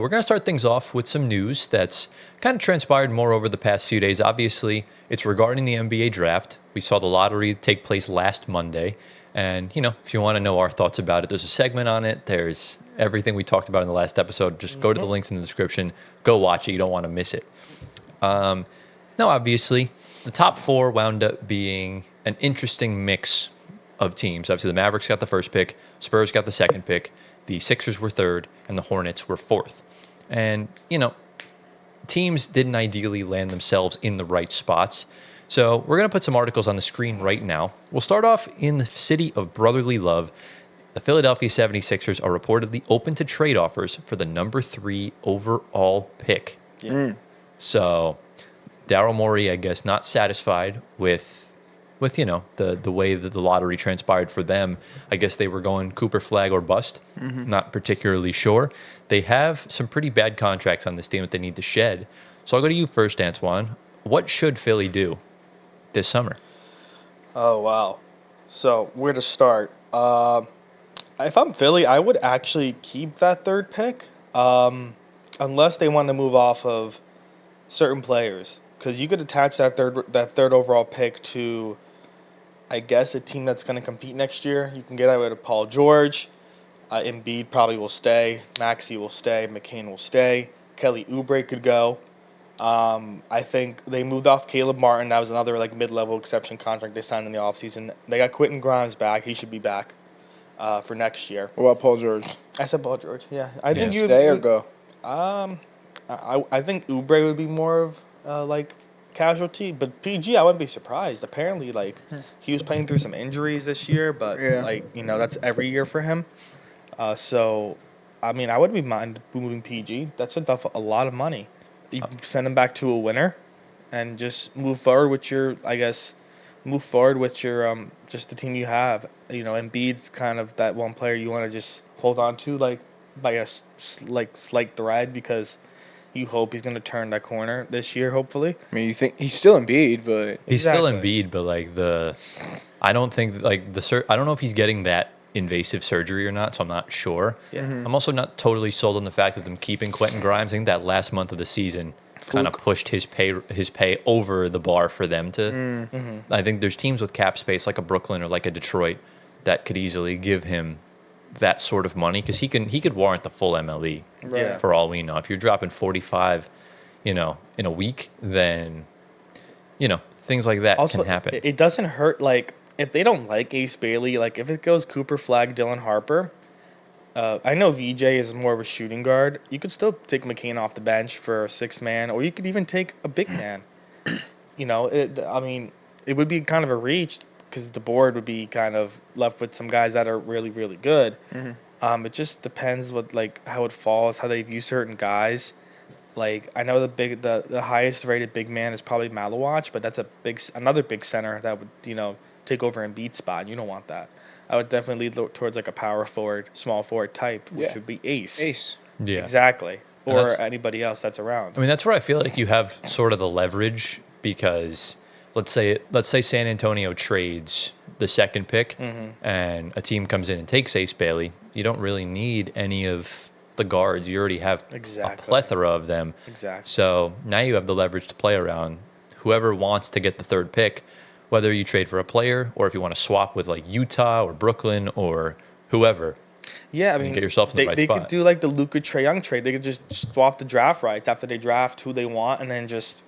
We're going to start things off with some news that's kind of transpired more over the past few days. Obviously, it's regarding the NBA draft. We saw the lottery take place last Monday. And, if you want to know our thoughts about it, there's a segment on it. There's everything we talked about in the last episode. Just go to the links in the description. Go watch it. You don't want to miss it. Now, obviously, the top four wound up being an interesting mix of teams. Obviously, the Mavericks got the first pick. Spurs got the second pick. The Sixers were third. And the Hornets were fourth. And, teams didn't ideally land themselves in the right spots. So we're going to put some articles on the screen right now. We'll start off in the city of brotherly love. The Philadelphia 76ers are reportedly open to trade offers for the number 3 overall pick. Yeah. So Daryl Morey, I guess, not satisfied with the way that the lottery transpired for them. I guess they were going Cooper Flag or bust. Not particularly sure. They have some pretty bad contracts on this team that they need to shed. So I'll go to you first, Antoine. What should Philly do this summer? Oh, wow. So where to start? If I'm Philly, I would actually keep that third pick unless they want to move off of certain players. Because you could attach that third overall pick to, I guess, a team that's going to compete next year. You can get out of Paul George. Embiid probably will stay. Maxey will stay. McCain will stay. Kelly Oubre could go. I think they moved off Caleb Martin. That was another mid-level exception contract they signed in the offseason. They got Quentin Grimes back. He should be back for next year. What about Paul George? I said Paul George. Yeah, I think you stay or go. I think Oubre would be more of casualty, but PG, I wouldn't be surprised. Apparently, he was playing through some injuries this year, but that's every year for him. So, I mean, I wouldn't be mind moving PG. That's a lot of money. You can send him back to a winner, and just move forward with your just the team you have. Embiid's kind of that one player you want to just hold on to by a slight thread because you hope he's going to turn that corner this year, hopefully. I mean, you think he's still Embiid, but he's still Embiid, but I don't think I don't know if he's getting that invasive surgery or not, so I'm not sure. Yeah. I'm also not totally sold on the fact that them keeping Quentin Grimes. I think that last month of the season kind of pushed his pay over the bar for them to. I think there's teams with cap space like a Brooklyn or like a Detroit that could easily give him that sort of money because he could warrant the full MLE for all we know. If you're dropping 45, in a week, then things like that also, can happen. It doesn't hurt if they don't like Ace Bailey, if it goes Cooper Flag, Dylan Harper. I know VJ is more of a shooting guard. You could still take McCain off the bench for a 6-man, or you could even take a big man. It would be kind of a reach because the board would be kind of left with some guys that are really, really good. It just depends how it falls, how they view certain guys. I know the highest rated big man is probably Malawach, but that's another big center that would take over Embiid's spot. You don't want that. I would definitely lead towards a power forward, small forward type, which would be Ace. Yeah, exactly, or anybody else that's around. I mean, that's where I feel like you have sort of the leverage because let's say San Antonio trades the second pick and a team comes in and takes Ace Bailey. You don't really need any of the guards. You already have a plethora of them. Exactly. So now you have the leverage to play around. Whoever wants to get the third pick, whether you trade for a player or if you want to swap with Utah or Brooklyn or whoever. Yeah, I mean, get yourself in the right spot. They could do the Luka Trae Young trade. They could just swap the draft rights after they draft who they want and then just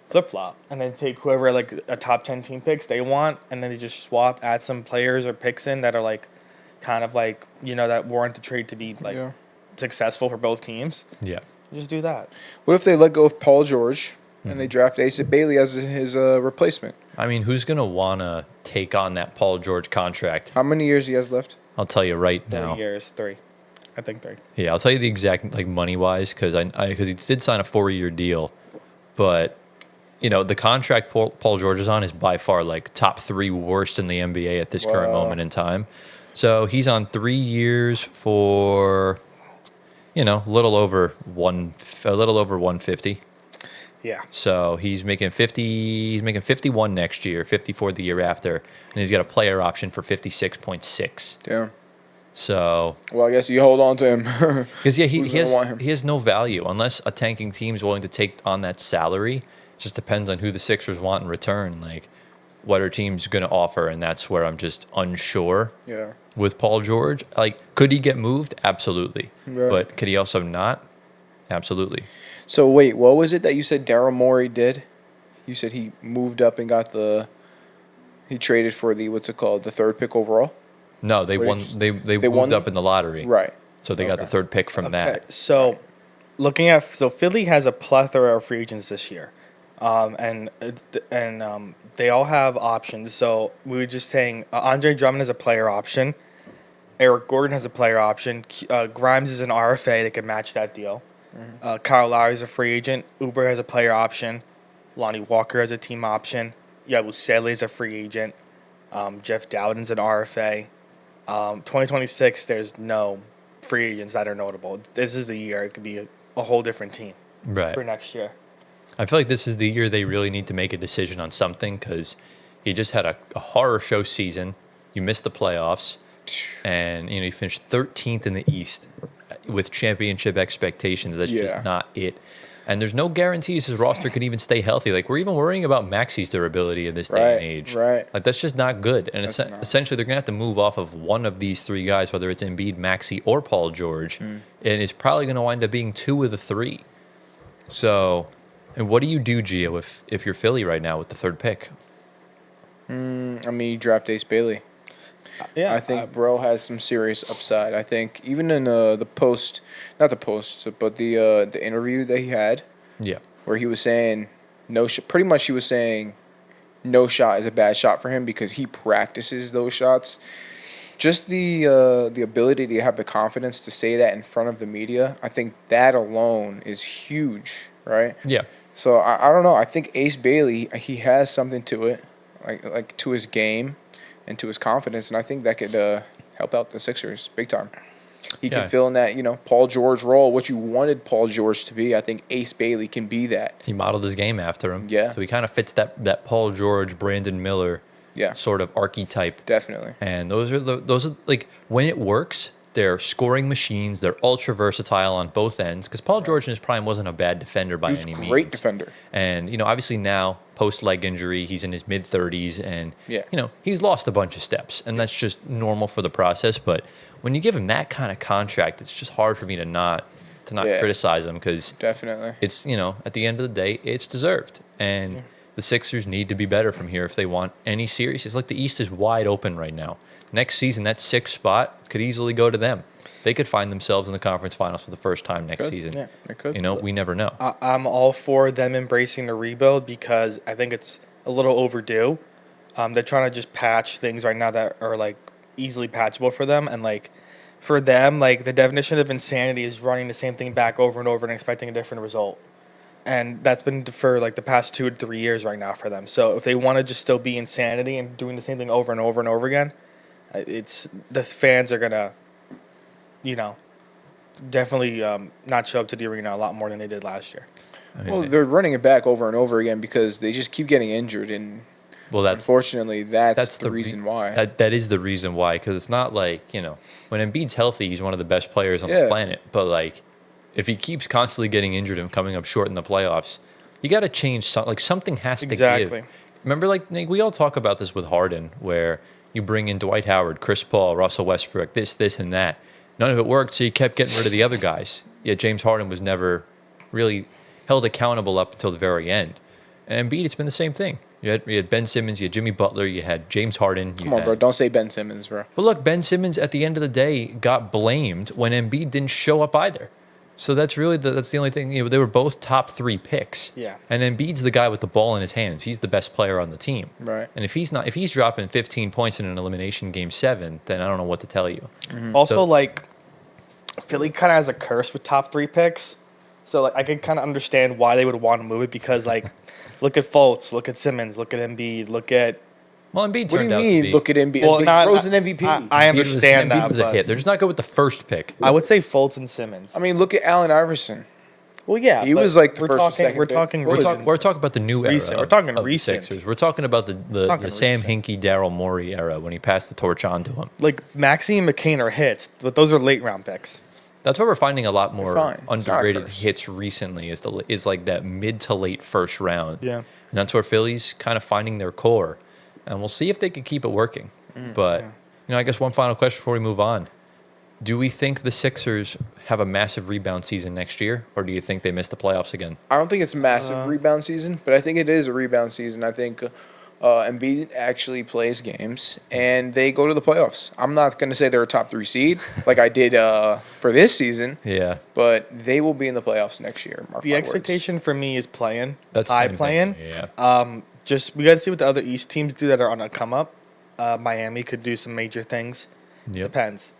flip-flop and then take whoever a top 10 team picks they want and then they just swap, add some players or picks in that are that warrant the trade to be successful for both teams. Yeah. Just do that. What if they let go of Paul George and they draft Ace Bailey as his replacement? I mean, who's going to want to take on that Paul George contract? How many years he has left? I'll tell you right now. 3 years, 3. I think 3. Yeah, I'll tell you the exact money-wise because he did sign a 4-year deal, but the contract Paul George is on is by far top 3 worst in the NBA at this current moment in time. So he's on 3 years for a little over 150. Yeah. So he's making 50. He's making 51 next year, 54 the year after, and he's got a player option for 56.6. Damn. So, Well, I guess you hold on to him. because yeah, Who's gonna want him? he has no value unless a tanking team's willing to take on that salary. It just depends on who the Sixers want in return. Like, what are teams going to offer? And that's where I'm just unsure Yeah. with Paul George. Like, could he get moved? Absolutely. Right. But could he also not? Absolutely. So wait, what was it that you said Daryl Morey did? You said he moved up and got he traded for the what's it called, the third pick overall? No, they What won. did They moved won? up in the lottery, Right. so they got the Okay. third pick from that. So, Philly has a plethora of free agents this year, and they all have options. So we were just saying Andre Drummond has a player option, Eric Gordon has a player option, Grimes is an RFA that can match that deal. Kyle Lowry is a free agent. Uber has a player option. Lonnie Walker has a team option. Yabusele is a free agent. Jeff Dowden's an RFA. 2026, there's no free agents that are notable. This is the year. It could be a whole different team Right. for next year. I feel like this is the year they really need to make a decision on something because he just had a horror show season. You missed the playoffs, and you finished 13th in the East with championship expectations. That's Yeah. just not it. And there's no guarantees his roster could even stay healthy. Like, we're even worrying about Maxi's durability in this day and age. Right. Like, that's just not good. And That's not. essentially, they're going to have to move off of one of these three guys, whether it's Embiid, Maxi, or Paul George. And it's probably going to wind up being two of the three. So, and what do you do, Gio, if you're Philly right now with the third pick? I mean, you draft Ace Bailey. Yeah, I think bro has some serious upside. I think even in the post, not the post, but the interview that he had, Yeah. where he was saying pretty much he was saying no shot is a bad shot for him because he practices those shots. Just the ability to have the confidence to say that in front of the media, I think that alone is huge, right? Yeah. So I don't know. I think Ace Bailey, he has something to it, like to his game and to his confidence, and I think that could help out the Sixers big time. He Yeah. can fill in that, Paul George role, what you wanted Paul George to be. I think Ace Bailey can be that. He modeled his game after him. Yeah. So he kind of fits that Paul George, Brandon Miller Yeah, sort of archetype. definitely. And those are like, when it works, they're scoring machines. They're ultra versatile on both ends. Because Paul George in his prime wasn't a bad defender by He was any a means. great defender. And obviously now post leg injury, he's in his mid 30s, and Yeah. he's lost a bunch of steps, and that's just normal for the process. But when you give him that kind of contract, it's just hard for me to not Yeah. criticize him because Definitely. it's at the end of the day, it's deserved. And the Sixers need to be better from here if they want any series. It's like the East is wide open right now. Next season, that sixth spot could easily go to them. They could find themselves in the conference finals for the first time next season. Yeah. It could. We never know. I'm all for them embracing the rebuild because I think it's a little overdue. They're trying to just patch things right now that are like easily patchable for them, and like for them, like the definition of insanity is running the same thing back over and over and expecting a different result. And that's been for like the past 2 to 3 years right now for them. So if they want to just still be insanity and doing the same thing over and over and over again, it's the fans are gonna, definitely not show up to the arena a lot more than they did last year. I mean, Well, they're running it back over and over again because they just keep getting injured, and that's unfortunately, that's the re- reason why. That is the reason why, because it's not like, when Embiid's healthy, he's one of the best players on Yeah. the planet. But like, if he keeps constantly getting injured and coming up short in the playoffs, you got to change something. Like, something has to Exactly. give. Remember, like, we all talk about this with Harden, where you bring in Dwight Howard, Chris Paul, Russell Westbrook, this, and that. None of it worked, so you kept getting rid of the other guys. Yet James Harden was never really held accountable up until the very end. And Embiid, it's been the same thing. You had Ben Simmons, you had Jimmy Butler, you had James Harden. Come on, bro. Don't say Ben Simmons, bro. But look, Ben Simmons at the end of the day got blamed when Embiid didn't show up either. So that's really that's the only thing. They were both top 3 picks. Yeah. And Embiid's the guy with the ball in his hands. He's the best player on the team. Right. And if he's dropping 15 points in an elimination game 7, then I don't know what to tell you. Also, So- like, Philly kind of has a curse with top 3 picks. So, like, I could kind of understand why they would want to move it because, like, look at Fultz, look at Simmons, look at Embiid, look at... Well, Embiid What do turned you out to mean? be. Look at Embiid. Well, not, Bro's an MVP. I Embiid was- understand Embiid that, was a but hit. They're just not good with the first pick. I would say Fultz and Simmons. I mean, look at Allen Iverson. Well, yeah, He but was like the we're first or talking. second We're pick. talking. What was recent. it? We're talking about the new era. Recent. We're talking of the recent. Sixers. We're talking about the Talking Sam recent. Hinkie, Daryl Morey era when he passed the torch on to him. Like Maxey and McCain are hits, but those are late round picks. That's why we're finding a lot more fine. It's not a underrated curse. hits recently. Is like that mid to late first round. Yeah. And that's where Philly's kind of finding their core, and we'll see if they can keep it working. But I guess one final question before we move on: do we think the Sixers have a massive rebound season next year, or do you think they miss the playoffs again? I don't think it's massive rebound season, but I think it is a rebound season. I think Embiid actually plays games, and they go to the playoffs. I'm not going to say they're a top 3 seed like I did for this season, Yeah, but they will be in the playoffs next year. Mark The my expectation for me is playing. that's high same thing. playing. Yeah, Just we got to see what the other East teams do that are on a come up. Miami could do some major things. Yep. Depends.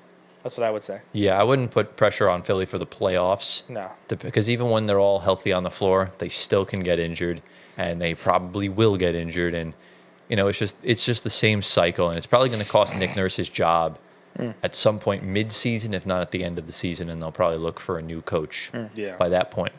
That's what I would say. Yeah, I wouldn't put pressure on Philly for the playoffs. No. Because even when they're all healthy on the floor, they still can get injured, and they probably will get injured. And it's just the same cycle, and it's probably going to cost Nick Nurse his job at some point mid-season, if not at the end of the season, and they'll probably look for a new coach Yeah. by that point.